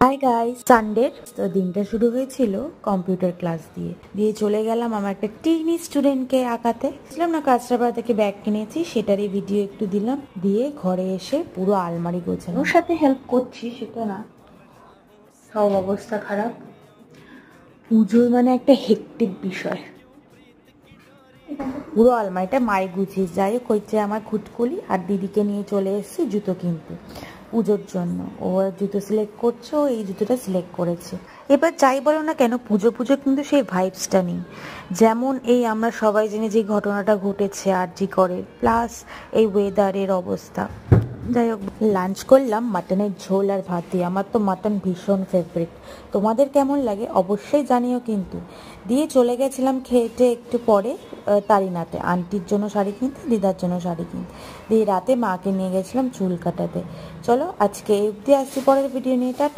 Hi guys, Sunday তো দিনটা শুরু হয়েছিল কম্পিউটার ক্লাস দিয়ে চলে গেলাম আমার একটা টিনি স্টুডেন্টকে আঁকাতে। ছিলাম না কাঁচরাপাড়া থেকে ব্যাগ কিনেছি, সেটারই ভিডিও একটু দিলাম, দিয়ে ঘরে এসে পুরো আলমারি গোছানো। ওর সাথে হেল্প করছি সেটা না, সব অবস্থা খারাপ। পুজোর মানে একটা হেক্টিক বিষয়, পুরো আলমারিটা মায়ে গুছিয়ে। যাই হোক, হচ্ছে আমার খুটকুলি আর দিদিকে নিয়ে চলে এসেছি জুতো কিনতে পুজোর জন্য। ও জুতো সিলেক্ট করছে, ও এই জুতোটা সিলেক্ট করেছে। এবার যাই বলো না কেন, পুজো পুজো কিন্তু সেই ভাইবসটা নেই। যেমন এই আমরা সবাই জেনে যে ঘটনাটা ঘটেছে আরজি করে, প্লাস এই ওয়েদারের অবস্থা। যাই হোক, লাঞ্চ করলাম মাটনের ঝোল আর ভাত দিয়ে। আমার তো মাটন ভীষণ ফেভারিট, তোমাদের কেমন লাগে অবশ্যই জানিও কিন্তু। দিয়ে চলে গেছিলাম খেতে একটু পরে তারিনাতে, আন্টির জন্য শাড়ি কিনতে, দিদার জন্য শাড়ি কিনতে। দিয়ে রাতে মাকে নিয়ে গেছিলাম চুল কাটাতে। চলো আজকে এই অবধি, আসছি পরের ভিডিও নিয়ে, টাটা।